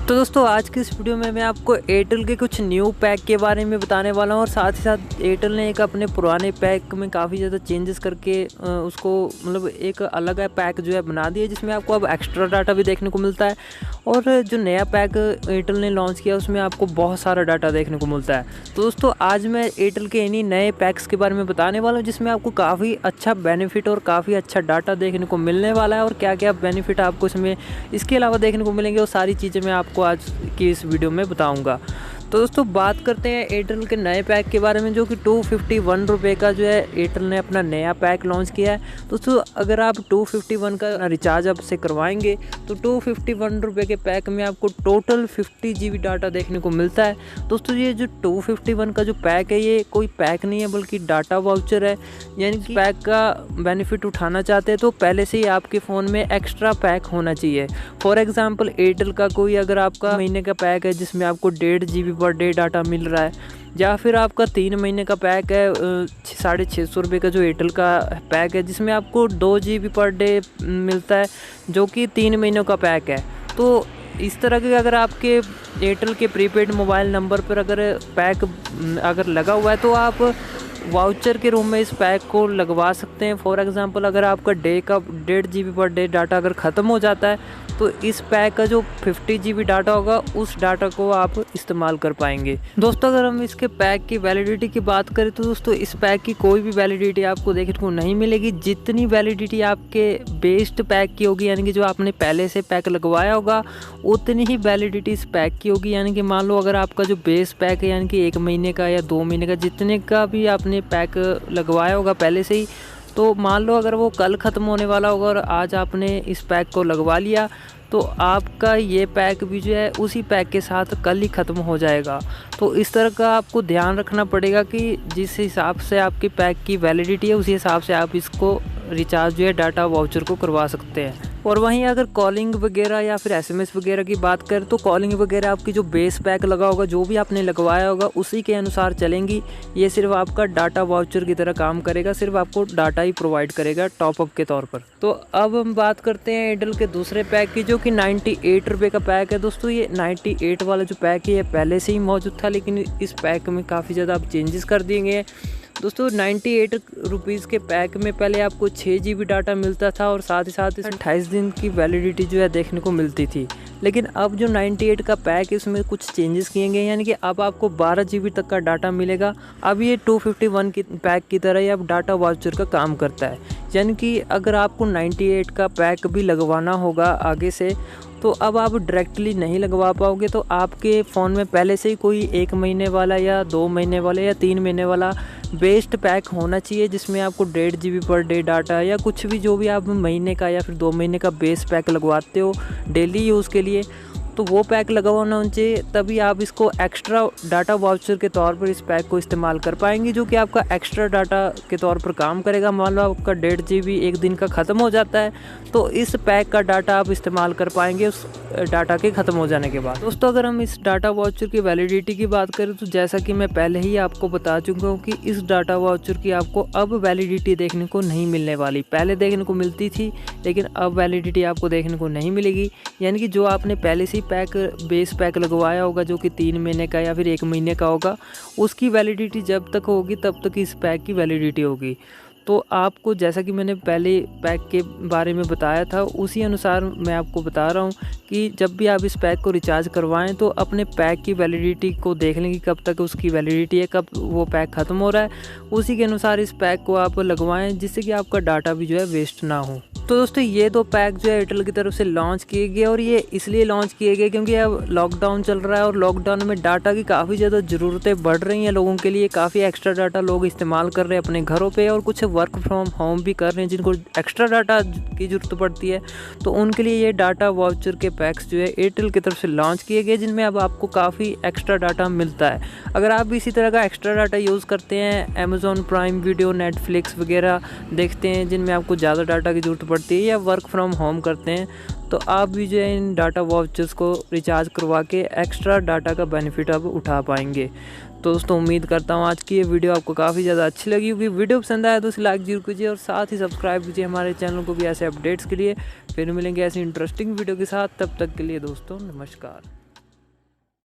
तो दोस्तों आज की इस वीडियो में मैं आपको एयरटेल के कुछ न्यू पैक के बारे में बताने वाला हूं और साथ ही साथ एयरटेल ने एक अपने पुराने पैक में काफ़ी ज़्यादा चेंजेस करके उसको मतलब एक अलग पैक जो है बना दिया, जिसमें आपको अब एक्स्ट्रा डाटा भी देखने को मिलता है। और जो नया पैक एयरटेल ने लॉन्च किया उसमें आपको बहुत सारा डाटा देखने को मिलता है। तो दोस्तों आज मैं एयरटेल के इन्हीं नए पैक्स के बारे में बताने वाला हूँ, जिसमें आपको काफ़ी अच्छा बेनिफिट और काफ़ी अच्छा डाटा देखने को मिलने वाला है। और क्या क्या बेनिफिट आपको इसमें इसके अलावा देखने को मिलेंगे, वो सारी चीज़ें मैं आपको आज की इस वीडियो में बताऊंगा। तो दोस्तों बात करते हैं एयरटेल के नए पैक के बारे में, जो कि 251 रुपये का जो है एयरटेल ने अपना नया पैक लॉन्च किया है। दोस्तों अगर आप 251 का रिचार्ज अब से करवाएंगे तो 251 रुपये के पैक में आपको टोटल 50 GB डाटा देखने को मिलता है। दोस्तों ये जो 251 का जो पैक है ये कोई पैक नहीं है बल्कि डाटा वाउचर है, यानी कि पैक का बेनिफिट उठाना चाहते हैं तो पहले से ही आपके फ़ोन में एक्स्ट्रा पैक होना चाहिए। फॉर एग्ज़ाम्पल एयरटेल का कोई अगर आपका महीने का पैक है जिसमें आपको 1.5 GB पर डे डाटा मिल रहा है, या फिर आपका 3 महीने का पैक है 650 रुपये का जो एयरटेल का पैक है जिसमें आपको 2 GB पर डे मिलता है, जो कि 3 महीनों का पैक है। तो इस तरह के अगर आपके एयरटेल के प्रीपेड मोबाइल नंबर पर अगर पैक अगर लगा हुआ है तो आप वाउचर के रूम में इस पैक को लगवा सकते हैं। फॉर एग्ज़ाम्पल अगर आपका 1.5 GB पर डे डाटा अगर ख़त्म हो जाता है तो इस पैक का जो 50 GB डाटा होगा उस डाटा को आप इस्तेमाल कर पाएंगे। दोस्तों अगर हम इसके पैक की वैलिडिटी की बात करें तो दोस्तों इस पैक की कोई भी वैलिडिटी आपको देखने को नहीं मिलेगी। जितनी वैलिडिटी आपके बेस्ड पैक की होगी, यानी कि जो आपने पहले से पैक लगवाया होगा, उतनी ही वैलिडिटी इस पैक की होगी। यानी कि मान लो अगर आपका जो बेस पैक है यानी कि 1 महीने का या 2 महीने का, जितने का भी आपने पैक लगवाया होगा पहले से ही, तो मान लो अगर वो कल ख़त्म होने वाला होगा और आज आपने इस पैक को लगवा लिया तो आपका ये पैक भी जो है उसी पैक के साथ कल ही ख़त्म हो जाएगा। तो इस तरह का आपको ध्यान रखना पड़ेगा कि जिस हिसाब से आपकी पैक की वैलिडिटी है उसी हिसाब से आप इसको रिचार्ज जो है डाटा वाउचर को करवा सकते हैं। और वहीं अगर कॉलिंग वगैरह या फिर SMS वगैरह की बात करें तो कॉलिंग वगैरह आपकी जो बेस पैक लगा होगा, जो भी आपने लगवाया होगा उसी के अनुसार चलेंगी। ये सिर्फ आपका डाटा वाउचर की तरह काम करेगा, सिर्फ आपको डाटा ही प्रोवाइड करेगा टॉपअप के तौर पर। तो अब हम बात करते हैं एयरटेल के दूसरे पैक की, जो कि 98 रुपये का पैक है। दोस्तों ये 98 वाला जो पैक है ये पहले से ही मौजूद था, लेकिन इस पैक में काफ़ी ज़्यादा अब चेंजेस कर दिए गए हैं। दोस्तों 98 रुपीज़ के पैक में पहले आपको 6 GB डाटा मिलता था और साथ ही साथ 28 दिन की वैलिडिटी जो है देखने को मिलती थी। लेकिन अब जो 98 का पैक है उसमें कुछ चेंजेस किए गए हैं, यानी कि अब आपको 12 GB तक का डाटा मिलेगा। अब ये 251 की पैक की तरह ही अब डाटा वाउचर का काम करता है। यानी कि अगर आपको 98 का पैक भी लगवाना होगा आगे से तो अब आप डायरेक्टली नहीं लगवा पाओगे, तो आपके फ़ोन में पहले से ही कोई 1 महीने वाला या 2 महीने वाला या 3 महीने वाला बेस्ड पैक होना चाहिए, जिसमें आपको 1.5 GB पर डे डाटा या कुछ भी जो भी आप महीने का या फिर 2 महीने का बेस पैक लगवाते हो डेली यूज़ के लिए, तो वो पैक लगा होना चाहिए। तभी आप इसको एक्स्ट्रा डाटा वाउचर के तौर पर इस पैक को इस्तेमाल कर पाएंगे, जो कि आपका एक्स्ट्रा डाटा के तौर पर काम करेगा। मान लो आपका 1.5 GB एक दिन का ख़त्म हो जाता है तो इस पैक का डाटा आप इस्तेमाल कर पाएंगे उस डाटा के ख़त्म हो जाने के बाद। दोस्तों अगर हम इस डाटा वाउचर की वैलिडिटी की बात करें तो जैसा कि मैं पहले ही आपको बता चुका हूँ कि इस डाटा वाउचर की आपको अब वैलिडिटी देखने को नहीं मिलने वाली। पहले देखने को मिलती थी लेकिन अब वैलिडिटी आपको देखने को नहीं मिलेगी। यानी कि जो आपने पहले से पैक बेस पैक लगवाया होगा जो कि 3 महीने का या फिर 1 महीने का होगा, उसकी वैलिडिटी जब तक होगी तब तक इस पैक की वैलिडिटी होगी। तो आपको जैसा कि मैंने पहले पैक के बारे में बताया था उसी अनुसार मैं आपको बता रहा हूँ कि जब भी आप इस पैक को रिचार्ज करवाएं तो अपने पैक की वैलिडिटी को देख लें कि कब तक उसकी वैलिडिटी है, कब वो पैक ख़त्म हो रहा है, उसी के अनुसार इस पैक को आप लगवाएं, जिससे कि आपका डाटा भी जो है वेस्ट ना हो। तो दोस्तों ये 2 पैक जो है एयरटेल की तरफ से लॉन्च किए गए, और ये इसलिए लॉन्च किए गए क्योंकि अब लॉकडाउन चल रहा है और लॉकडाउन में डाटा की काफ़ी ज़्यादा ज़रूरतें बढ़ रही हैं लोगों के लिए। काफ़ी एक्स्ट्रा डाटा लोग इस्तेमाल कर रहे हैं अपने घरों पे, और कुछ वर्क फ्रॉम होम भी कर रहे हैं जिनको एक्स्ट्रा डाटा की ज़रूरत पड़ती है। तो उनके लिए ये डाटा वाउचर के पैक्स जो है एयरटेल की तरफ से लॉन्च किए गए, जिनमें अब आपको काफ़ी एक्स्ट्रा डाटा मिलता है। अगर आप भी इसी तरह का एक्स्ट्रा डाटा यूज़ करते हैं, अमेज़ॉन प्राइम वीडियो, नेटफ्लिक्स वगैरह देखते हैं जिनमें आपको ज़्यादा डाटा की ज़रूरत पड़ती है, या वर्क फ्रॉम होम करते हैं, तो आप भी जो है इन डाटा वाउचर्स को रिचार्ज करवा के एक्स्ट्रा डाटा का बेनिफिट आप उठा पाएंगे। तो दोस्तों उम्मीद करता हूँ आज की ये वीडियो आपको काफ़ी ज़्यादा अच्छी लगी होगी। वीडियो पसंद आया तो इसे लाइक जरूर कीजिए और साथ ही सब्सक्राइब कीजिए हमारे चैनल को भी ऐसे अपडेट्स के लिए। फिर मिलेंगे ऐसी इंटरेस्टिंग वीडियो के साथ, तब तक के लिए दोस्तों नमस्कार।